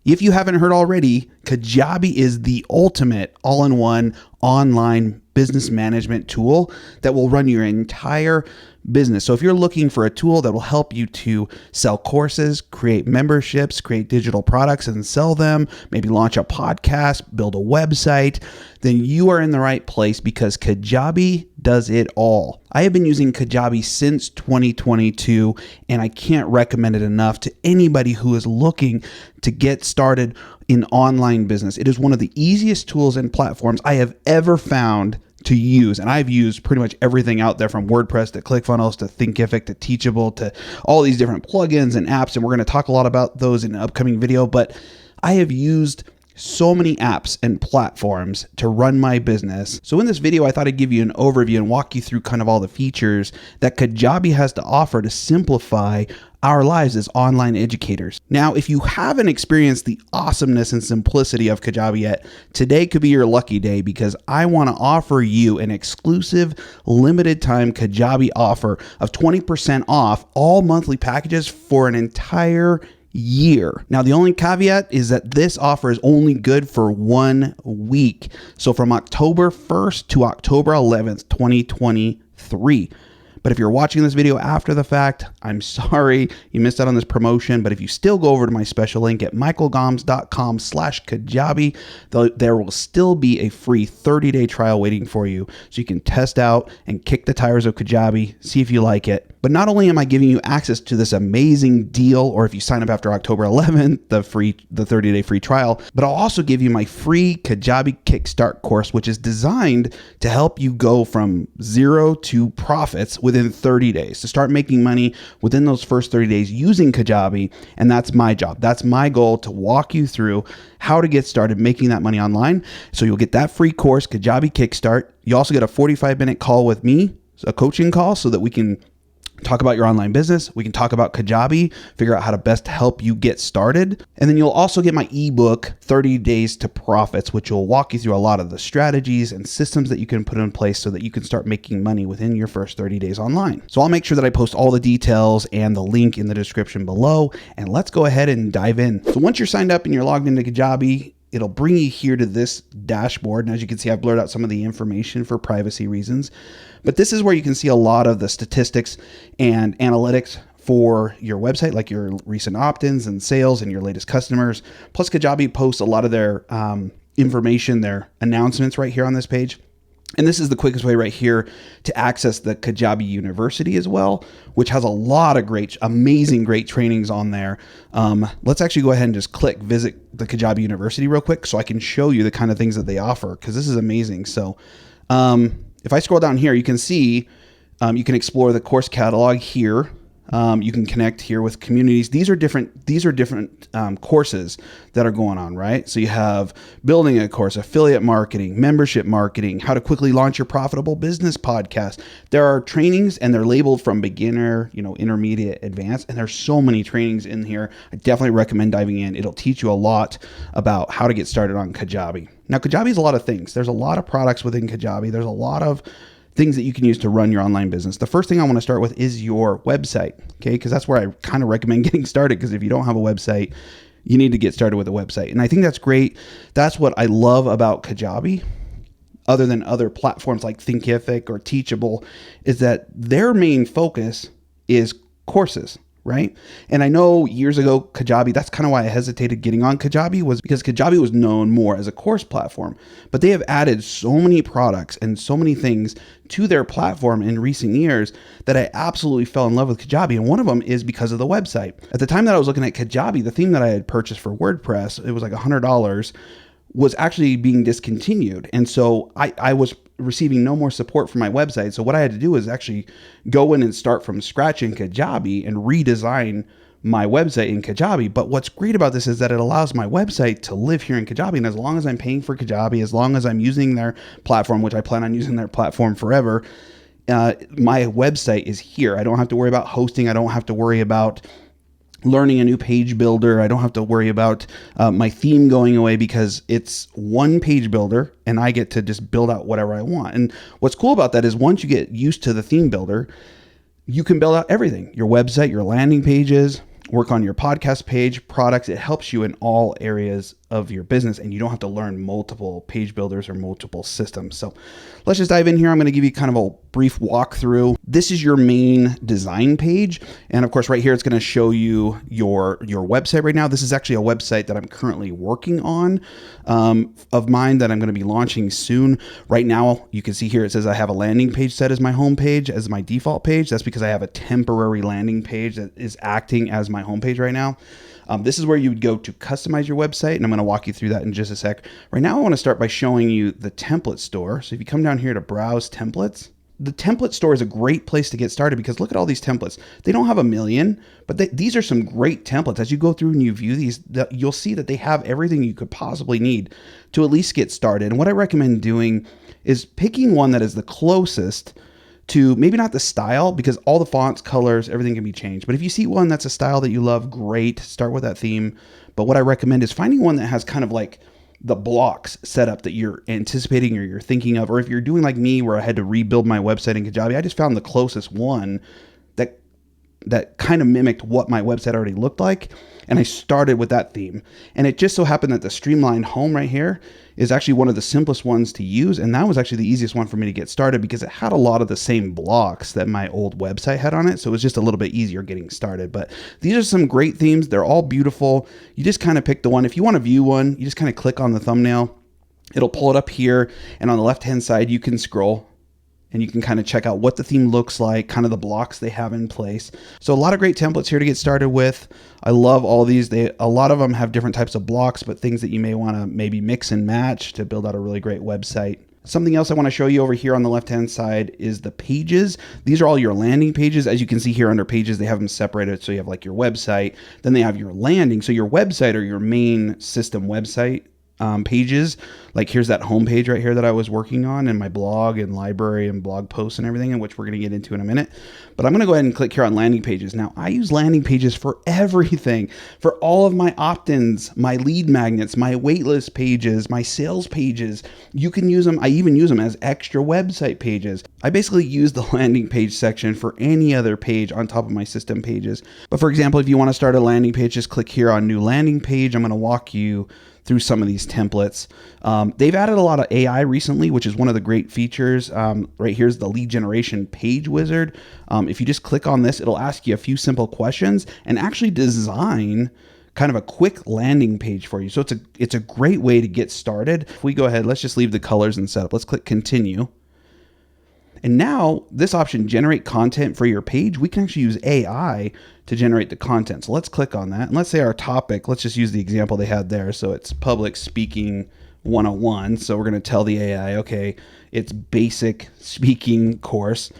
If you haven't heard already, Kajabi is the ultimate all-in-one online business management tool that will run your entire business. So if you're looking for a tool that will help you to sell courses, create memberships, create digital products and sell them, maybe launch a podcast, build a website, then you are in the right place because Kajabi does it all. I have been using Kajabi since 2022, and I can't recommend it enough to anybody who is looking to get started in online business. It is one of the easiest tools and platforms I have ever found to use. And I've used pretty much everything out there, from WordPress to ClickFunnels to Thinkific to Teachable to all these different plugins and apps. And we're going to talk a lot about those in an upcoming video, but I have used so many apps and platforms to run my business. So in this video, I thought I'd give you an overview and walk you through kind of all the features that Kajabi has to offer to simplify our lives as online educators. Now, if you haven't experienced the awesomeness and simplicity of Kajabi yet, today could be your lucky day because I want to offer you an exclusive limited time Kajabi offer of 20% off all monthly packages for an entire year. Now, the only caveat is that this offer is only good for 1 week. So from October 1st to October 11th, 2023. But if you're watching this video after the fact, I'm sorry you missed out on this promotion. But if you still go over to my special link at michaelgoms.com/Kajabi, there will still be a free 30-day trial waiting for you. So you can test out and kick the tires of Kajabi, see if you like it. But not only am I giving you access to this amazing deal, or if you sign up after October 11th, the 30-day free trial, but I'll also give you my free Kajabi Kickstart course, which is designed to help you go from zero to profits within 30 days, to start making money within those first 30 days using Kajabi. And that's my job. That's my goal, to walk you through how to get started making that money online. So you'll get that free course, Kajabi Kickstart. You also get a 45-minute call with me, a coaching call, so that we can talk about your online business. We can talk about Kajabi, figure out how to best help you get started. And then you'll also get my ebook, 30 Days to Profits, which will walk you through a lot of the strategies and systems that you can put in place so that you can start making money within your first 30 days online. So I'll make sure that I post all the details and the link in the description below. And let's go ahead and dive in. So once you're signed up and you're logged into Kajabi, it'll bring you here to this dashboard. And as you can see, I've blurred out some of the information for privacy reasons. But this is where you can see a lot of the statistics and analytics for your website, like your recent opt-ins and sales and your latest customers. Plus, Kajabi posts a lot of their information, their announcements right here on this page. And this is the quickest way right here to access the Kajabi University as well, which has a lot of amazing trainings on there. Let's actually go ahead and just click visit the Kajabi University real quick so I can show you the kind of things that they offer, because this is amazing. So if I scroll down here, you can see you can explore the course catalog here. You can connect here with communities. These are different courses that are going on, right? So you have building a course, affiliate marketing, membership marketing, how to quickly launch your profitable business podcast. There are trainings, and they're labeled from beginner, intermediate, advanced, and there's so many trainings in here. I definitely recommend diving in. It'll teach you a lot about how to get started on Kajabi. Now, Kajabi is a lot of things. There's a lot of products within Kajabi. There's a lot of things that you can use to run your online business. The first thing I want to start with is your website, okay? Because that's where I kind of recommend getting started, because if you don't have a website, you need to get started with a website. And I think that's great. That's what I love about Kajabi, other than other platforms like Thinkific or Teachable, is that their main focus is courses, right? And I know years ago, Kajabi, that's kind of why I hesitated getting on Kajabi, was because Kajabi was known more as a course platform. But they have added so many products and so many things to their platform in recent years that I absolutely fell in love with Kajabi. And one of them is because of the website. At the time that I was looking at Kajabi, the theme that I had purchased for WordPress, it was like $100, was actually being discontinued. And so I was receiving no more support for my website. So what I had to do is actually go in and start from scratch in Kajabi and redesign my website in Kajabi. But what's great about this is that it allows my website to live here in Kajabi. And as long as I'm paying for Kajabi, as long as I'm using their platform, which I plan on using their platform forever, my website is here. I don't have to worry about hosting. I don't have to worry about learning a new page builder. I don't have to worry about my theme going away, because it's one page builder and I get to just build out whatever I want. And what's cool about that is once you get used to the theme builder, you can build out everything, your website, your landing pages, work on your podcast page, products. It helps you in all areas of your business, and you don't have to learn multiple page builders or multiple systems. So let's just dive in here. I'm going to give you kind of a brief walkthrough. This is your main design page. And of course, right here, it's going to show you your website right now. This is actually a website that I'm currently working on of mine that I'm going to be launching soon. Right now, you can see here, it says I have a landing page set as my home page, as my default page. That's because I have a temporary landing page that is acting as my home page right now. This is where you would go to customize your website, and I'm going to walk you through that in just a sec. Right now, I want to start by showing you the template store. So if you come down here to browse templates, the template store is a great place to get started because look at all these templates. They don't have a million, but these are some great templates. As you go through and you view these, you'll see that they have everything you could possibly need to at least get started. And what I recommend doing is picking one that is the closest to maybe not the style, because all the fonts, colors, everything can be changed. But if you see one that's a style that you love, great, start with that theme. But what I recommend is finding one that has kind of like the blocks set up that you're anticipating or you're thinking of. Or if you're doing like me, where I had to rebuild my website in Kajabi, I just found the closest one that kind of mimicked what my website already looked like. And I started with that theme. And it just so happened that the streamlined home right here is actually one of the simplest ones to use. And that was actually the easiest one for me to get started because it had a lot of the same blocks that my old website had on it. So it was just a little bit easier getting started. But these are some great themes. They're all beautiful. You just kind of pick the one. If you want to view one, you just kind of click on the thumbnail. It'll pull it up here. And on the left-hand side, you can scroll and you can kind of check out what the theme looks like, kind of the blocks they have in place. So a lot of great templates here to get started with. I love all these. A lot of them have different types of blocks, but things that you may want to maybe mix and match to build out a really great website. Something else I want to show you over here on the left-hand side is the pages. These are all your landing pages. As you can see here under pages, they have them separated. So you have like your website, then they have your landing. So your website or your main system website pages, like here's that home page right here that I was working on in my blog and library and blog posts and everything, and which we're going to get into in a minute. But I'm going to go ahead and click here on landing pages. Now I use landing pages for everything, for all of my opt-ins, my lead magnets, my waitlist pages, my sales pages. You can use them. I even use them as extra website pages. I basically use the landing page section for any other page on top of my system pages. But for example, if you want to start a landing page, just click here on new landing page. I'm going to walk you through some of these templates. They've added a lot of AI recently, which is one of the great features. Right here's the lead generation page wizard. If you just click on this, it'll ask you a few simple questions and actually design kind of a quick landing page for you. So it's a great way to get started. If we go ahead, let's just leave the colors and setup. Let's click continue. And now this option, generate content for your page, we can actually use AI to generate the content. So let's click on that. And let's say our topic, let's just use the example they had there. So it's public speaking 101. So we're going to tell the AI, okay, it's basic speaking course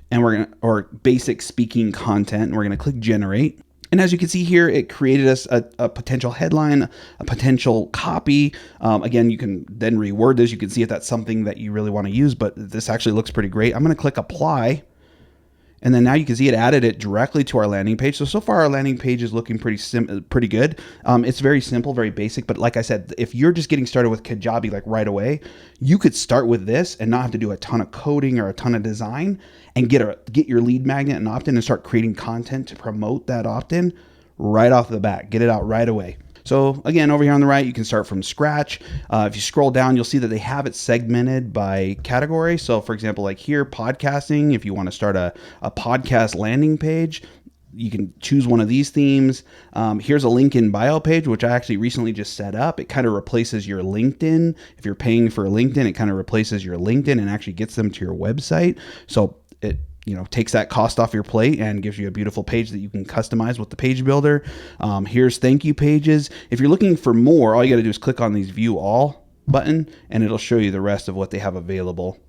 and or basic speaking content. And we're going to click generate. And as you can see here, it created us a potential headline, a potential copy. Again, you can then reword this. You can see if that's something that you really want to use, but this actually looks pretty great. I'm going to click apply. And then now you can see it added it directly to our landing page. So far our landing page is looking pretty good. It's very simple, very basic. But like I said, if you're just getting started with Kajabi like right away, you could start with this and not have to do a ton of coding or a ton of design and get your lead magnet and opt-in and start creating content to promote that opt-in right off the bat. Get it out right away. So again, over here on the right, you can start from scratch. If you scroll down, you'll see that they have it segmented by category. So for example, like here, podcasting, if you want to start a podcast landing page, you can choose one of these themes. Here's a link in bio page, which I actually recently just set up. It kind of replaces your LinkedIn. If you're paying for LinkedIn, it kind of replaces your LinkedIn and actually gets them to your website. So it takes that cost off your plate and gives you a beautiful page that you can customize with the page builder. Here's thank you pages. If you're looking for more, all you got to do is click on these view all button and it'll show you the rest of what they have available.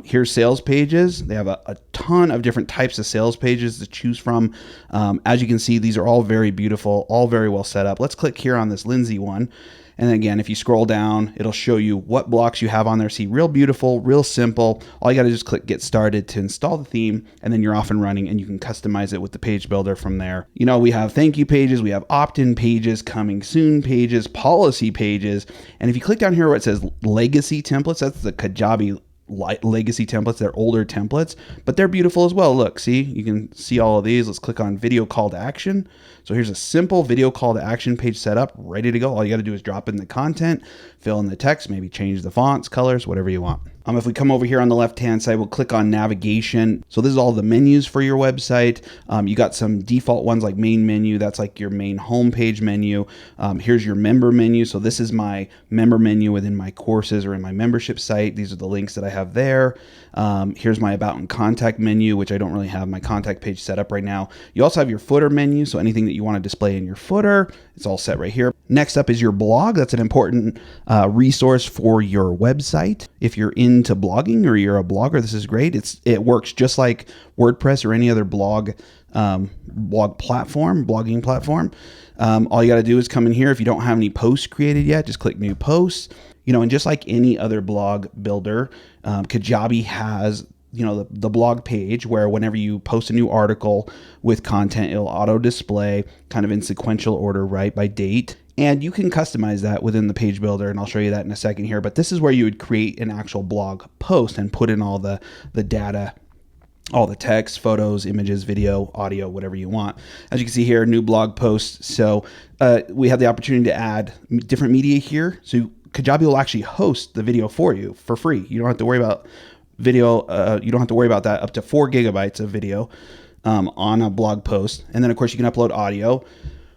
Here's sales pages. They have a ton of different types of sales pages to choose from. As you can see, these are all very beautiful, all very well set up. Let's click here on this Lindsay one. And then again, if you scroll down, it'll show you what blocks you have on there. See, real beautiful, real simple. All you got to just click get started to install the theme, and then you're off and running, and you can customize it with the page builder from there. We have thank you pages, we have opt-in pages, coming soon pages, policy pages. And if you click down here where it says legacy templates, that's the Kajabi legacy templates. They're older templates, but they're beautiful as well. Look, see, you can see all of these. Let's click on video call to action. So here's a simple video call to action page set up, ready to go. All you got to do is drop in the content, fill in the text, maybe change the fonts, colors, whatever you want. If we come over here on the left-hand side, we'll click on navigation. So this is all the menus for your website. You got some default ones like main menu. That's like your main homepage menu. Here's your member menu. So this is my member menu within my courses or in my membership site. These are the links that I have there. Here's my about and contact menu, which I don't really have my contact page set up right now. You also have your footer menu. So anything that you want to display in your footer, it's all set right here. Next up is your blog. That's an important resource for your website. If you're into blogging or you're a blogger, this is great. It works just like WordPress or any other blogging platform. All you got to do is come in here. If you don't have any posts created yet, just click new posts. And just like any other blog builder, Kajabi has the blog page where whenever you post a new article with content, it'll auto display kind of in sequential order, right, by date. And you can customize that within the page builder, and I'll show you that in a second here. But this is where you would create an actual blog post and put in all the data, all the text, photos, images, video, audio, whatever you want. As you can see here, new blog posts. So we have the opportunity to add different media here. So Kajabi will actually host the video for you for free. You don't have to worry about video. You don't have to worry about that. Up to 4 gigabytes of video on a blog post. And then of course you can upload audio.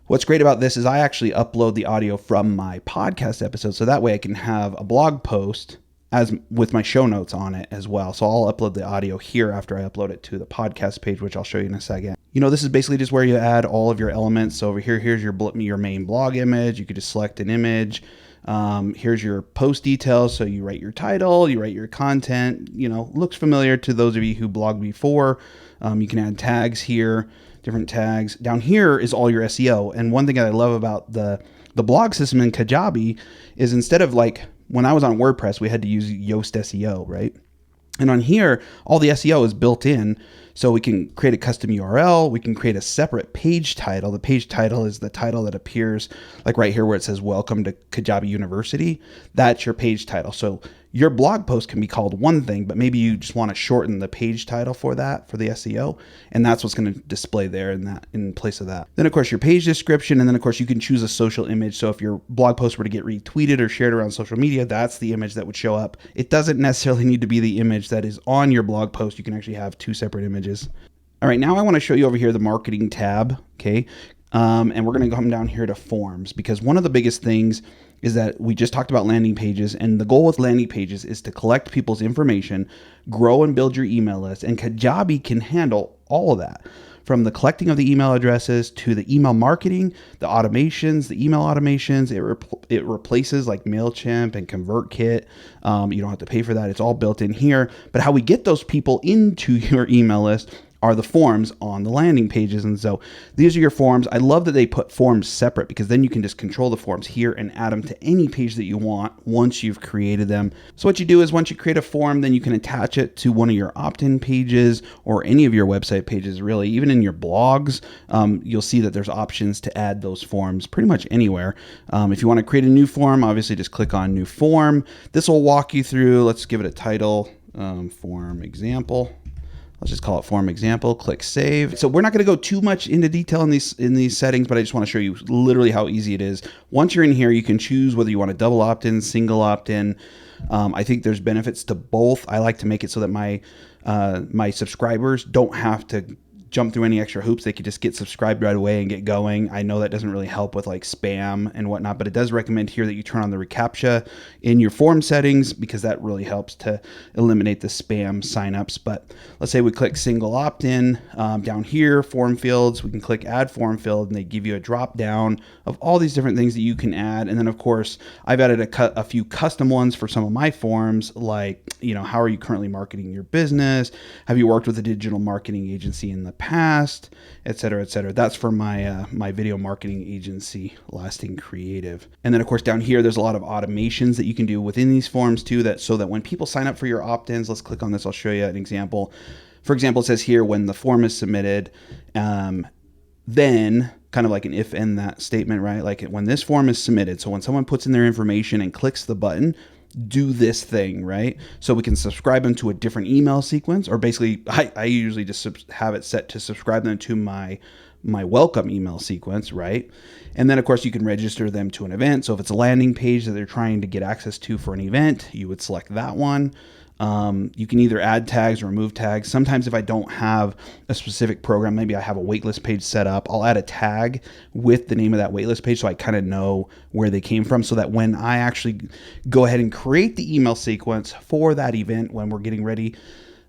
What's great about this is I actually upload the audio from my podcast episode. So that way I can have a blog post as with my show notes on it as well. So I'll upload the audio here after I upload it to the podcast page, which I'll show you in a second. This is basically just where you add all of your elements. So over here, here's your main blog image. You could just select an image. Here's your post details. So you write your title, you write your content, looks familiar to those of you who blogged before. You can add tags here, different tags. Down here is all your SEO. And one thing that I love about the blog system in Kajabi is instead of like when I was on WordPress, we had to use Yoast SEO, right? And on here, all the SEO is built in. So we can create a custom URL. We can create a separate page title. The page title is the title that appears like right here where it says welcome to Kajabi University. That's your page title. So your blog post can be called one thing, but maybe you just want to shorten the page title for that, for the SEO. And that's what's going to display there in place of that. Then of course your page description. And then of course you can choose a social image. So if your blog post were to get retweeted or shared around social media, that's the image that would show up. It doesn't necessarily need to be the image that is on your blog post. You can actually have 2 separate images. All right, now I want to show you over here the marketing tab, okay? And we're going to come down here to forms, because one of the biggest things is that we just talked about landing pages, and the goal with landing pages is to collect people's information, grow and build your email list, and Kajabi can handle all of that. From the collecting of the email addresses to the email marketing, the automations, the email automations, it replaces like MailChimp and ConvertKit. You don't have to pay for that. It's all built in here. But how we get those people into your email list are the forms on the landing pages. And so these are your forms. I love that they put forms separate, because then you can just control the forms here and add them to any page that you want once you've created them. So what you do is once you create a form, then you can attach it to one of your opt-in pages or any of your website pages, really. Even in your blogs, you'll see that there's options to add those forms pretty much anywhere. If you want to create a new form, obviously just click on new form. This will walk you through, let's give it a title, form example. Let's just call it form example, click save. So we're not gonna go too much into detail in these settings, but I just wanna show you literally how easy it is. Once you're in here, you can choose whether you want to double opt-in, single opt-in. I think there's benefits to both. I like to make it so that my subscribers don't have to jump through any extra hoops. They could just get subscribed right away and get going. I know that doesn't really help with like spam and whatnot, but it does recommend here that you turn on the reCAPTCHA in your form settings, because that really helps to eliminate the spam signups. But let's say we click single opt-in, down here, form fields, we can click add form field, and they give you a drop down of all these different things that you can add. And then of course, I've added a few custom ones for some of my forms, like, how are you currently marketing your business? Have you worked with a digital marketing agency in the past, et cetera, et cetera. That's for my my video marketing agency, Lasting Creative. And then of course down here, there's a lot of automations that you can do within these forms too, so that when people sign up for your opt-ins, let's click on this. I'll show you an example. For example, it says here when the form is submitted, then kind of like an if and that statement, right? Like when this form is submitted. So when someone puts in their information and clicks the button, do this thing, right? So we can subscribe them to a different email sequence, or basically I usually just have it set to subscribe them to my welcome email sequence, right? And then of course you can register them to an event. So if it's a landing page that they're trying to get access to for an event, you would select that one. You can either add tags or remove tags. Sometimes if I don't have a specific program, maybe I have a waitlist page set up, I'll add a tag with the name of that waitlist page so I kind of know where they came from, so that when I actually go ahead and create the email sequence for that event when we're getting ready,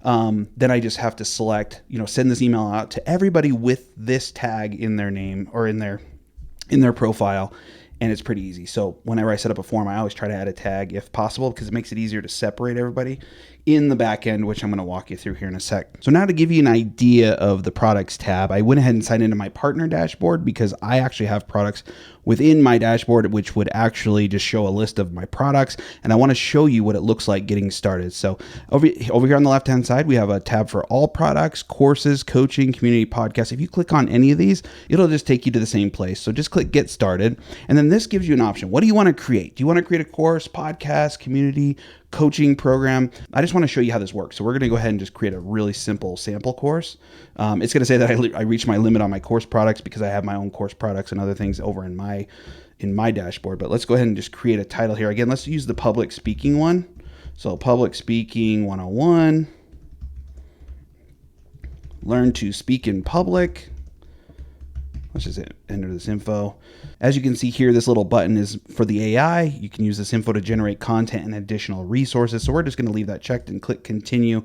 then I just have to select, send this email out to everybody with this tag in their name or in their profile. And it's pretty easy. So whenever I set up a form, I always try to add a tag if possible, because it makes it easier to separate everybody in the back end, which I'm going to walk you through here in a sec. So now to give you an idea of the products tab, I went ahead and signed into my partner dashboard, because I actually have products within my dashboard, which would actually just show a list of my products. And I want to show you what it looks like getting started. So over here on the left-hand side, we have a tab for all products, courses, coaching, community, podcasts. If you click on any of these, it'll just take you to the same place. So just click get started. And then this gives you an option. What do you want to create? Do you want to create a course, podcast, community, coaching program? I just want to show you how this works. So we're going to go ahead and just create a really simple sample course. It's going to say that I reached my limit on my course products because I have my own course products and other things over in my dashboard. But let's go ahead and just create a title here. Again, let's use the public speaking one. So public speaking 101, learn to speak in public. Let's just enter this info. As you can see here, this little button is for the AI. You can use this info to generate content and additional resources. So we're just going to leave that checked and click continue.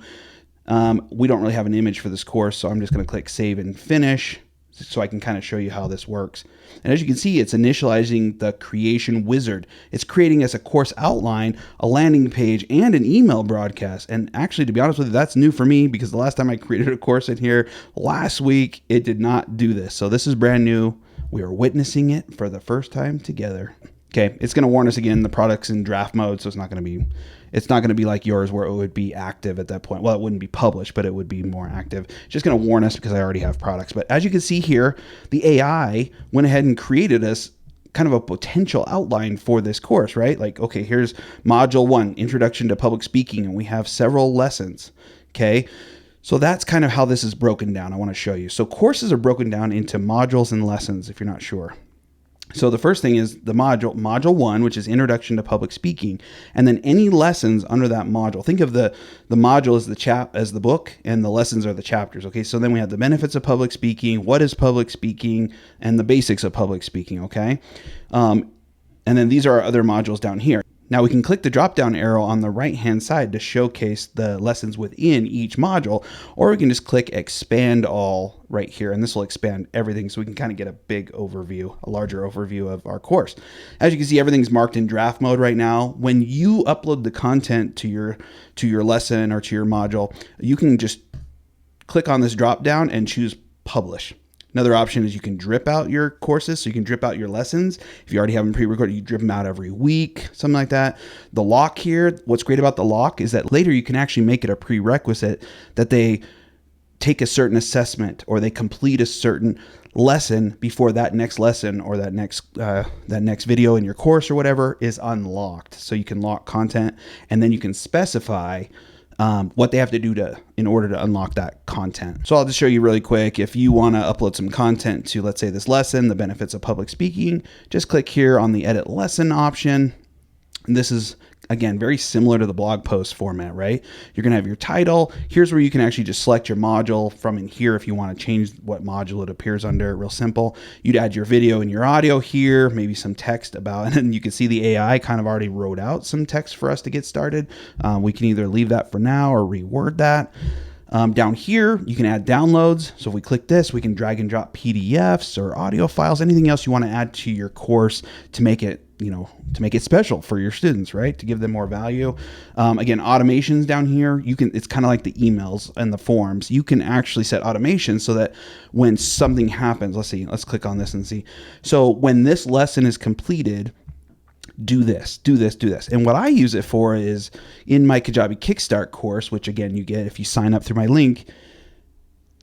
We don't really have an image for this course, so I'm just going to click save and finish so I can kind of show you how this works. And as you can see, it's initializing the creation wizard. It's creating us a course outline, a landing page, and an email broadcast. And actually, to be honest with you, that's new for me, because the last time I created a course in here last week, it did not do this. So this is brand new. We are witnessing it for the first time together. Okay, it's going to warn us again, the product's in draft mode, so it's not going to be like yours where it would be active at that point. Well, it wouldn't be published, but it would be more active. It's just going to warn us because I already have products. But as you can see here, the AI went ahead and created us kind of a potential outline for this course, right? Like, okay, here's module 1, introduction to public speaking, and we have several lessons. Okay. So that's kind of how this is broken down. I want to show you. So courses are broken down into modules and lessons, if you're not sure. So the first thing is the module 1, which is introduction to public speaking, and then any lessons under that module. Think of the module as the book, and the lessons are the chapters. Okay, so then we have the benefits of public speaking, what is public speaking, and the basics of public speaking. Okay, and then these are our other modules down here. Now we can click the drop down arrow on the right hand side to showcase the lessons within each module, or we can just click expand all right here, and this will expand everything so we can kind of get a big overview, a larger overview of our course. As you can see, everything's marked in draft mode right now. When you upload the content to your lesson or to your module, you can just click on this drop down and choose publish. Another option is you can drip out your courses, so you can drip out your lessons. If you already have them pre-recorded, you drip them out every week, something like that. The lock here, what's great about the lock is that later you can actually make it a prerequisite that they take a certain assessment or they complete a certain lesson before that next lesson or that next video in your course or whatever is unlocked. So you can lock content, and then you can specify what they have to do in order to unlock that content. So I'll just show you really quick. If you want to upload some content to, let's say, this lesson, the benefits of public speaking, just click here on the edit lesson option. And this is, again, very similar to the blog post format, right? You're going to have your title. Here's where you can actually just select your module from in here if you want to change what module it appears under. Real simple. You'd add your video and your audio here, maybe some text about, and then you can see the AI kind of already wrote out some text for us to get started. We can either leave that for now or reword that. Down here, you can add downloads. So if we click this, we can drag and drop PDFs or audio files, anything else you want to add to your course to make it, to make it special for your students, right? To give them more value. Again, automations down here, it's kind of like the emails and the forms. You can actually set automations so that when something happens, let's click on this and see. So when this lesson is completed, do this. And what I use it for is in my Kajabi Kickstart course, which again, you get if you sign up through my link.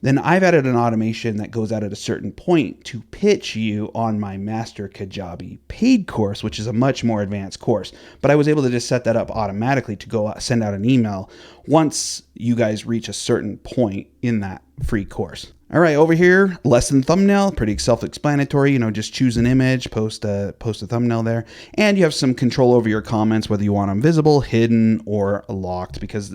Then I've added an automation that goes out at a certain point to pitch you on my Master Kajabi paid course, which is a much more advanced course. But I was able to just set that up automatically to go send out an email once you guys reach a certain point in that free course. All right, over here, lesson thumbnail, pretty self-explanatory. Just choose an image, post a thumbnail there, and you have some control over your comments, whether you want them visible, hidden, or locked, because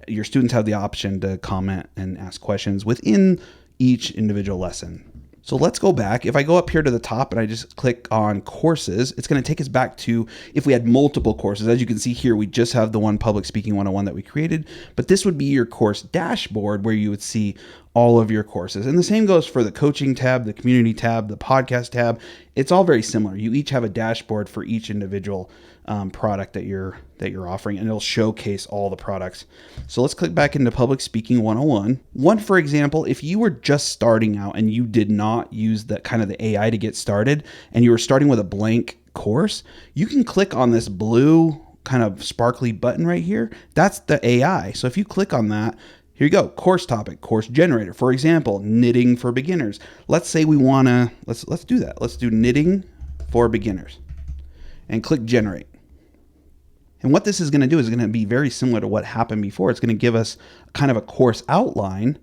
your students have the option to comment and ask questions within each individual lesson. So let's go back. If I go up here to the top and I just click on courses, it's going to take us back to if we had multiple courses. As you can see here, we just have the one Public Speaking 101 that we created, but this would be your course dashboard where you would see all of your courses. And the same goes for the coaching tab, the community tab, the podcast tab. It's all very similar. You each have a dashboard for each individual product that you're offering, and it'll showcase all the products. So let's click back into Public Speaking 101. One, for example, if you were just starting out and you did not use the kind of the AI to get started, and you were starting with a blank course, you can click on this blue kind of sparkly button right here. That's the AI. So if you click on that, here you go, course topic, course generator. For example, knitting for beginners. Let's say we wanna, let's do that. Let's do knitting for beginners and click generate. And what this is gonna do is gonna be very similar to what happened before. It's gonna give us kind of a course outline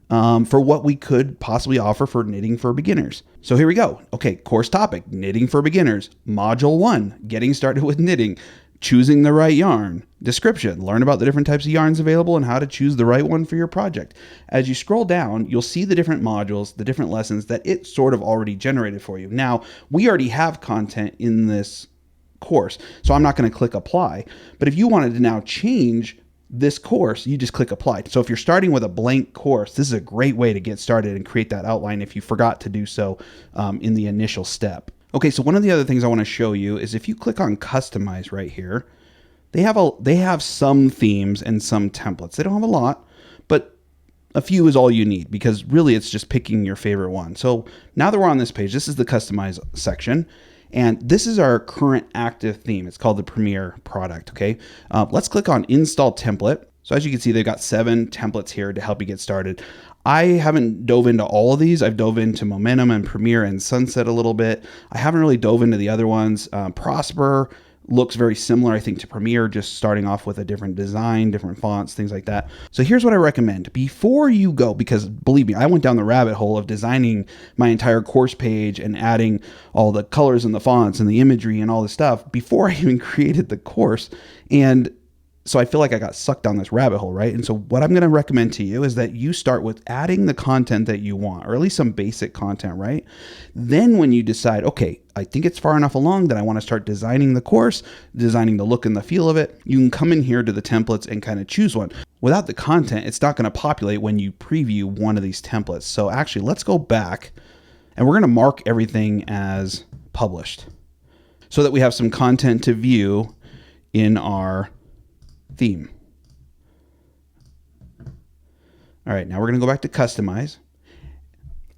for what we could possibly offer for knitting for beginners. So here we go. Okay, course topic, knitting for beginners. Module 1, getting started with knitting. Choosing the right yarn. Description, learn about the different types of yarns available and how to choose the right one for your project. As you scroll down, you'll see the different modules, the different lessons that it sort of already generated for you. Now, we already have content in this course, so I'm not going to click apply. But if you wanted to now change this course, you just click apply. So if you're starting with a blank course, this is a great way to get started and create that outline if you forgot to do so in the initial step. Okay, so one of the other things I want to show you is if you click on customize right here, they have some themes and some templates. They don't have a lot, but a few is all you need because really it's just picking your favorite one. So now that we're on this page, this is the customize section. And this is our current active theme. It's called the Premier product, okay? Let's click on install template. So as you can see, they've got 7 templates here to help you get started. I haven't dove into all of these. I've dove into Momentum and Premier and Sunset a little bit. I haven't really dove into the other ones. Prosper looks very similar, I think, to Premier, just starting off with a different design, different fonts, things like that. So here's what I recommend. Before you go, because believe me, I went down the rabbit hole of designing my entire course page and adding all the colors and the fonts and the imagery and all this stuff before I even created the course. And so I feel like I got sucked down this rabbit hole, right? And so what I'm going to recommend to you is that you start with adding the content that you want, or at least some basic content, right? Then when you decide, okay, I think it's far enough along that I want to start designing the course, designing the look and the feel of it, you can come in here to the templates and kind of choose one. Without the content, it's not going to populate when you preview one of these templates. So actually, let's go back and we're going to mark everything as published so that we have some content to view in our theme. All right, now we're going to go back to customize.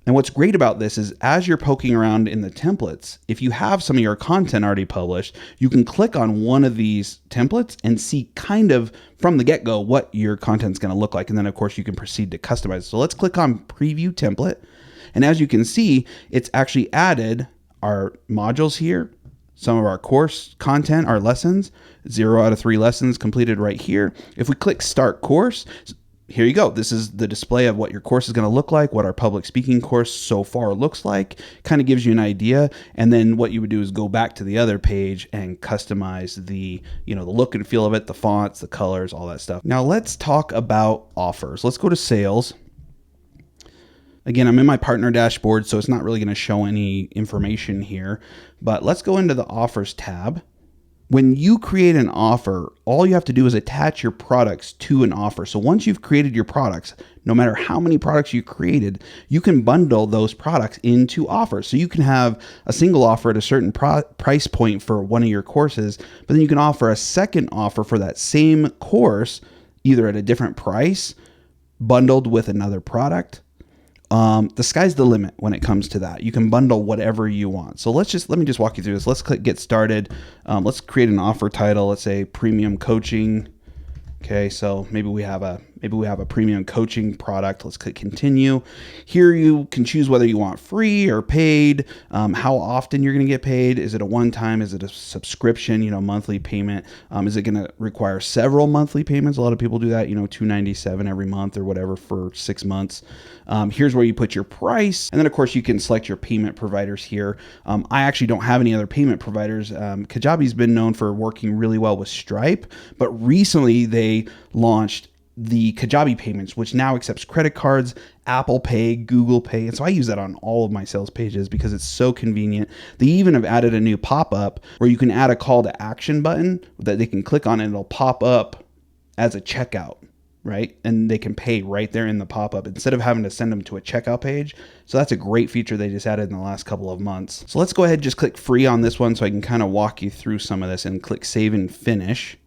And what's great about this is as you're poking around in the templates, if you have some of your content already published, you can click on one of these templates and see kind of from the get-go what your content's going to look like. And then of course you can proceed to customize. So let's click on preview template. And as you can see, it's actually added our modules here, some of our course content, our lessons, 0 out of 3 lessons completed right here. If we click start course, here you go. This is the display of what your course is going to look like, what our public speaking course so far looks like, kind of gives you an idea. And then what you would do is go back to the other page and customize the look and feel of it, the fonts, the colors, all that stuff. Now let's talk about offers. Let's go to sales. Again, I'm in my partner dashboard, so it's not really going to show any information here, but let's go into the offers tab. When you create an offer, all you have to do is attach your products to an offer. So once you've created your products, no matter how many products you created, you can bundle those products into offers. So you can have a single offer at a certain price point for one of your courses, but then you can offer a second offer for that same course, either at a different price, bundled with another product. The sky's the limit when it comes to that. You can bundle whatever you want. So let me just walk you through this. Let's click get started. Let's create an offer title. Let's say premium coaching. Okay. So maybe we have a Maybe we have a premium coaching product. Let's click continue. Here you can choose whether you want free or paid, how often you're going to get paid. Is it a one-time? Is it a subscription, monthly payment? Is it going to require several monthly payments? A lot of people do that, $297 every month or whatever for 6 months. Here's where you put your price. And then of course you can select your payment providers here. I actually don't have any other payment providers. Kajabi's been known for working really well with Stripe, but recently they launched the Kajabi payments, which now accepts credit cards, Apple Pay, Google Pay. And so I use that on all of my sales pages because it's so convenient. They even have added a new pop-up where you can add a call to action button that they can click on and it'll pop up as a checkout, right? And they can pay right there in the pop-up instead of having to send them to a checkout page. So that's a great feature they just added in the last couple of months. So let's go ahead and just click free on this one so I can kind of walk you through some of this, and click save and finish.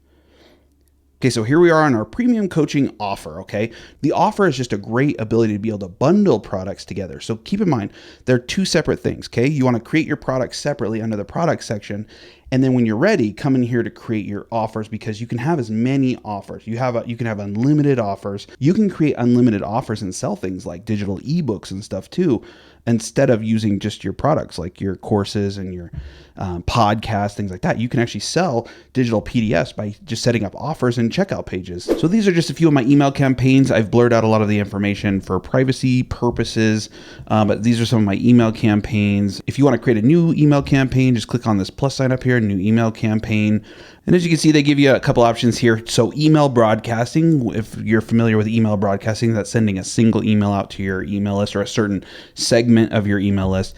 Okay, so here we are on our premium coaching offer, okay? The offer is just a great ability to be able to bundle products together. So keep in mind, they're two separate things, okay? You want to create your products separately under the product section. And then when you're ready, come in here to create your offers, because you can have as many offers. You can have unlimited offers. You can create unlimited offers and sell things like digital ebooks and stuff too, instead of using just your products like your courses and your podcasts, things like that. You can actually sell digital PDFs by just setting up offers and checkout pages. So these are just a few of my email campaigns. I've blurred out a lot of the information for privacy purposes, but these are some of my email campaigns. If you want to create a new email campaign, just click on this plus sign up here, new email campaign. And as you can see, they give you a couple options here. So email broadcasting, if you're familiar with email broadcasting, that's sending a single email out to your email list or a certain segment of your email list.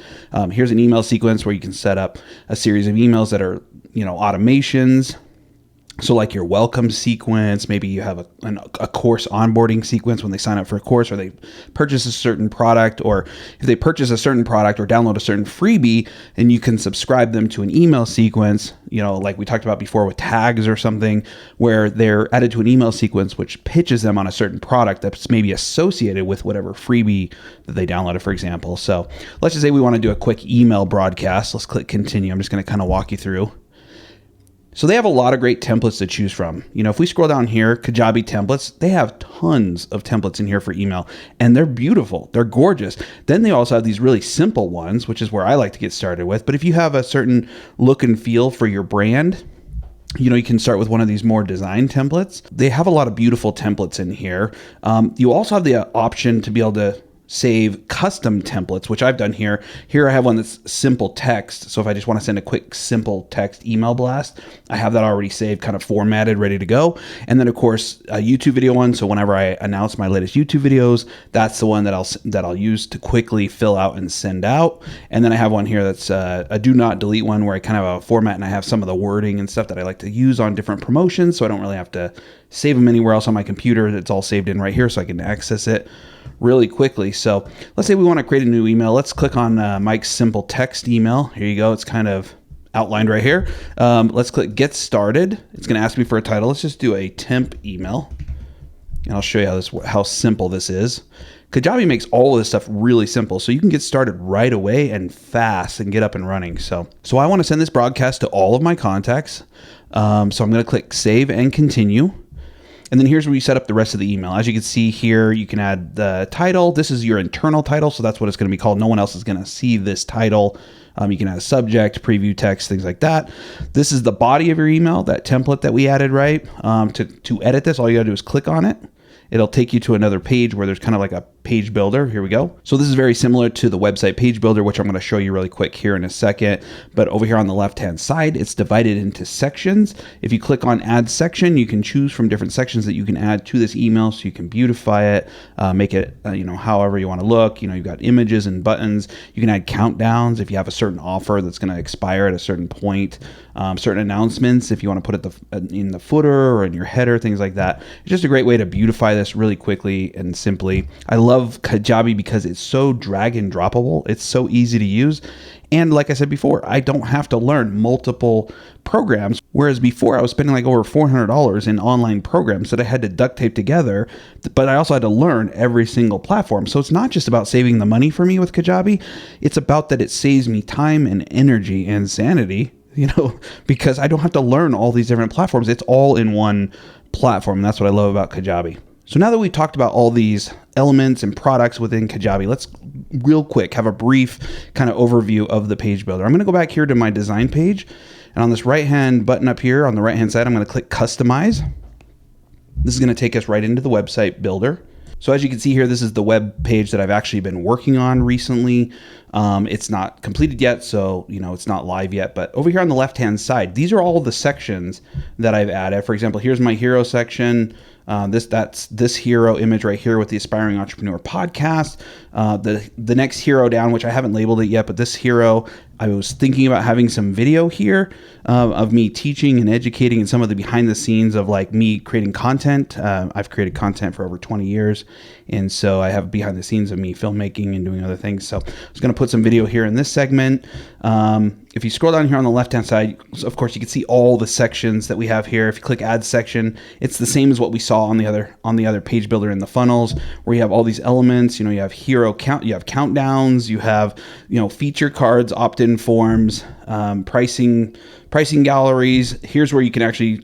Here's an email sequence where you can set up a series of emails that are, automations. So like your welcome sequence, maybe you have a course onboarding sequence when they sign up for a course, or they purchase a certain product, or if they purchase a certain product or download a certain freebie, and you can subscribe them to an email sequence, like we talked about before with tags or something, where they're added to an email sequence which pitches them on a certain product that's maybe associated with whatever freebie that they downloaded, for example. So let's just say we want to do a quick email broadcast. Let's click continue. I'm just going to kind of walk you through. So they have a lot of great templates to choose from. If we scroll down here, Kajabi templates, they have tons of templates in here for email, and they're beautiful. They're gorgeous. Then they also have these really simple ones, which is where I like to get started with. But if you have a certain look and feel for your brand, you can start with one of these more design templates. They have a lot of beautiful templates in here. You also have the option to be able to save custom templates, which I've done here. Here I have one that's simple text. So if I just want to send a quick simple text email blast, I have that already saved, kind of formatted, ready to go. And then of course a YouTube video one. So whenever I announce my latest YouTube videos, that's the one that I'll use to quickly fill out and send out. And then I have one here that's a do not delete one, where I kind of have a format and I have some of the wording and stuff that I like to use on different promotions. So I don't really have to save them anywhere else on my computer. It's all saved in right here, so I can access it really quickly. So let's say we want to create a new email. Let's click on Mike's simple text email. Here you go. It's kind of outlined right here. Let's click get started. It's going to ask me for a title. Let's just do a temp email, and I'll show you how simple this is. Kajabi makes all of this stuff really simple, so you can get started right away and fast and get up and running. So I want to send this broadcast to all of my contacts. So I'm going to click save and continue. And then here's where you set up the rest of the email. As you can see here, you can add the title. This is your internal title, so that's what it's going to be called. No one else is going to see this title. You can add a subject, preview text, things like that. This is the body of your email, that template that we added, right? To edit this, all you got to do is click on it. It'll take you to another page where there's kind of like a page builder. Here we go. So this is very similar to the website page builder, which I'm going to show you really quick here in a second. But over here on the left-hand side, it's divided into sections. If you click on add section, you can choose from different sections that you can add to this email, so you can beautify it, make it, however you want to look. You've got images and buttons. You can add countdowns if you have a certain offer that's going to expire at a certain point, certain announcements if you want to put it in the footer or in your header, things like that. It's just a great way to beautify this really quickly and simply. I love Kajabi because it's so drag and droppable. It's so easy to use. And like I said before, I don't have to learn multiple programs. Whereas before I was spending like over $400 in online programs that I had to duct tape together, but I also had to learn every single platform. So it's not just about saving the money for me with Kajabi. It's about that it saves me time and energy and sanity, because I don't have to learn all these different platforms. It's all in one platform. And that's what I love about Kajabi. So now that we've talked about all these elements and products within Kajabi, let's real quick have a brief kind of overview of the page builder. I'm going to go back here to my design page, and on this right-hand button up here on the right-hand side, I'm going to click Customize. This is going to take us right into the website builder. So as you can see here, this is the web page that I've actually been working on recently. It's not completed yet, so it's not live yet. But over here on the left-hand side, these are all the sections that I've added. For example, here's my hero section. That's this hero image right here with the Aspiring Entrepreneur podcast. The next hero down, which I haven't labeled it yet, but this hero, I was thinking about having some video here of me teaching and educating and some of the behind the scenes of like me creating content. I've created content for over 20 years. And so I have behind the scenes of me filmmaking and doing other things. So I was going to put some video here in this segment. If you scroll down here on the left-hand side, of course, you can see all the sections that we have here. If you click Add Section, it's the same as what we saw on the other page builder in the funnels, where you have all these elements. You have hero count, you have countdowns, you have feature cards, opt-in forms, pricing galleries. Here's where you can actually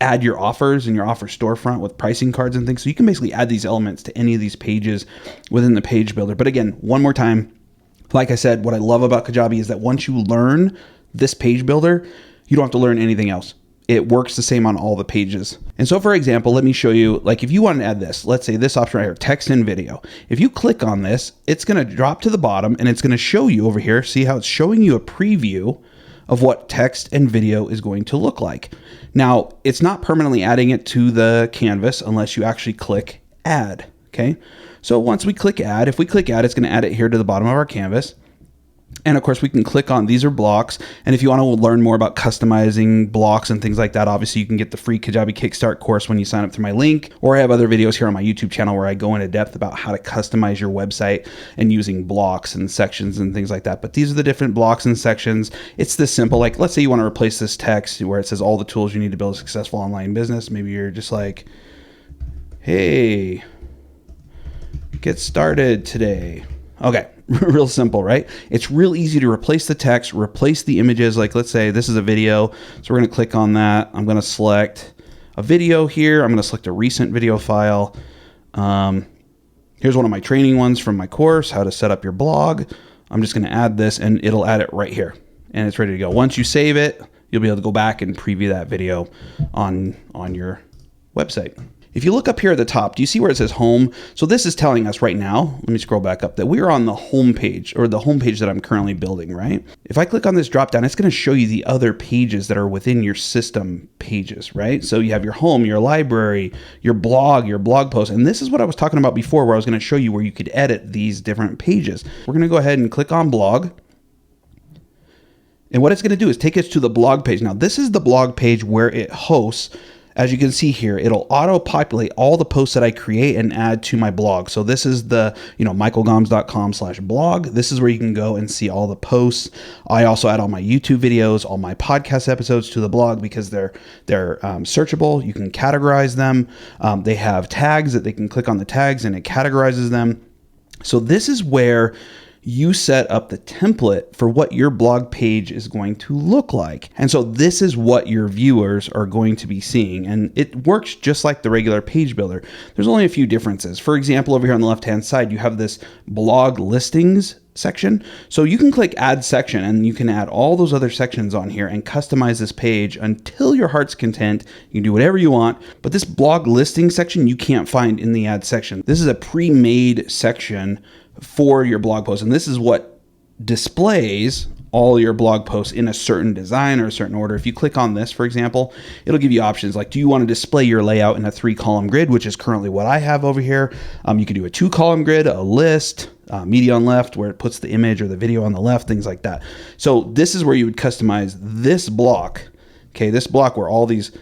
add your offers in your offer storefront with pricing cards and things. So you can basically add these elements to any of these pages within the page builder. But again, one more time, like I said, what I love about Kajabi is that once you learn this page builder, you don't have to learn anything else. It works the same on all the pages. And so for example, let me show you, like if you want to add this, let's say this option right here, text and video. If you click on this, it's going to drop to the bottom and it's going to show you over here. See how it's showing you a preview of what text and video is going to look like. Now, it's not permanently adding it to the canvas unless you actually click add, okay? So once we click add, if we click add, it's gonna add it here to the bottom of our canvas. And of course we can click on, these are blocks. And if you wanna learn more about customizing blocks and things like that, obviously you can get the free Kajabi Kickstart course when you sign up through my link, or I have other videos here on my YouTube channel where I go into depth about how to customize your website and using blocks and sections and things like that. But these are the different blocks and sections. It's this simple, like let's say you wanna replace this text where it says all the tools you need to build a successful online business. Maybe you're just like, hey, get started today. Okay, real simple, right? It's real easy to replace the text, replace the images. Like let's say this is a video. So we're gonna click on that. I'm gonna select a video here. I'm gonna select a recent video file. Here's one of my training ones from my course, how to set up your blog. I'm just gonna add this and it'll add it right here. And it's ready to go. Once you save it, you'll be able to go back and preview that video on your website. If you look up here at the top, do you see where it says home? So this is telling us right now, let me scroll back up, that we're on the home page, or the home page that I'm currently building, right? If I click on this drop down, it's gonna show you the other pages that are within your system pages, right? So you have your home, your library, your blog post. And this is what I was talking about before, where I was gonna show you where you could edit these different pages. We're gonna go ahead and click on blog. And what it's gonna do is take us to the blog page. Now this is the blog page where it hosts. As you can see here, it'll auto-populate all the posts that I create and add to my blog. So this is the, michaelgoms.com/blog. This is where you can go and see all the posts. I also add all my YouTube videos, all my podcast episodes to the blog because they're searchable. You can categorize them. They have tags that they can click on the tags and it categorizes them. So this is where you set up the template for what your blog page is going to look like. And so this is what your viewers are going to be seeing. And it works just like the regular page builder. There's only a few differences. For example, over here on the left-hand side, you have this blog listings section. So you can click add section and you can add all those other sections on here and customize this page until your heart's content. You can do whatever you want, but this blog listing section you can't find in the add section. This is a pre-made section for your blog post. And this is what displays all your blog posts in a certain design or a certain order. If you click on this, for example, it'll give you options like, do you want to display your layout in a 3-column grid, which is currently what I have over here. You can do a 2-column grid, a list, media on left, where it puts the image or the video on the left, things like that. So this is where you would customize this block. Okay, this block where all these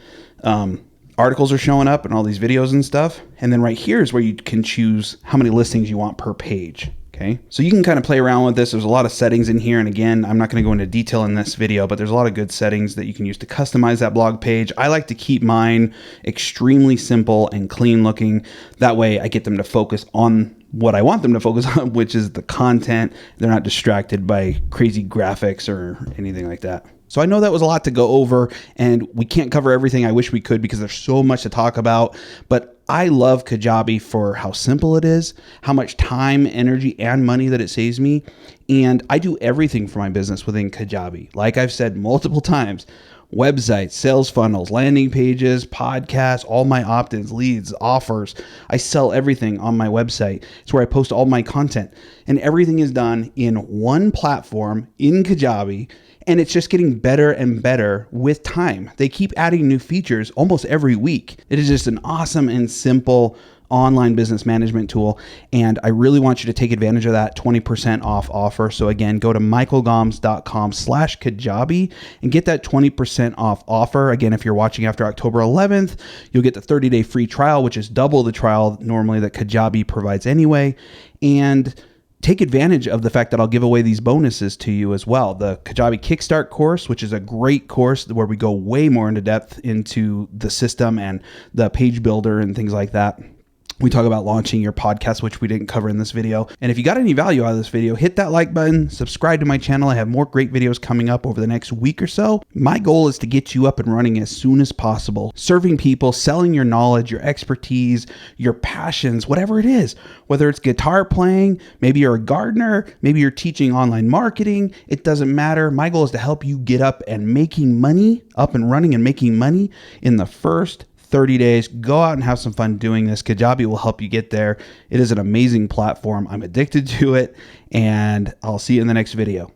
articles are showing up and all these videos and stuff. And then right here is where you can choose how many listings you want per page. Okay, so you can kind of play around with this. There's a lot of settings in here. And again, I'm not going to go into detail in this video, but there's a lot of good settings that you can use to customize that blog page. I like to keep mine extremely simple and clean looking. That way I get them to focus on what I want them to focus on, which is the content. They're not distracted by crazy graphics or anything like that. So I know that was a lot to go over and we can't cover everything. I wish we could because there's so much to talk about, but I love Kajabi for how simple it is, how much time, energy, and money that it saves me. And I do everything for my business within Kajabi. Like I've said multiple times, websites, sales funnels, landing pages, podcasts, all my opt-ins, leads, offers. I sell everything on my website. It's where I post all my content. And everything is done in one platform in Kajabi. And it's just getting better and better with time. They keep adding new features almost every week. It is just an awesome and simple online business management tool. And I really want you to take advantage of that 20% off offer. So again, go to michaelgoms.com/Kajabi and get that 20% off offer. Again, if you're watching after October 11th, you'll get the 30-day free trial, which is double the trial normally that Kajabi provides anyway. And take advantage of the fact that I'll give away these bonuses to you as well. The Kajabi Kickstart course, which is a great course where we go way more into depth into the system and the page builder and things like that. We talk about launching your podcast, which we didn't cover in this video. And if you got any value out of this video, hit that like button, subscribe to my channel. I have more great videos coming up over the next week or so. My goal is to get you up and running as soon as possible, serving people, selling your knowledge, your expertise, your passions, whatever it is, whether it's guitar playing, maybe you're a gardener, maybe you're teaching online marketing, it doesn't matter. My goal is to help you get up and making money, up and running and making money in the first 30 days. Go out and have some fun doing this. Kajabi will help you get there. It is an amazing platform. I'm addicted to it, and I'll see you in the next video.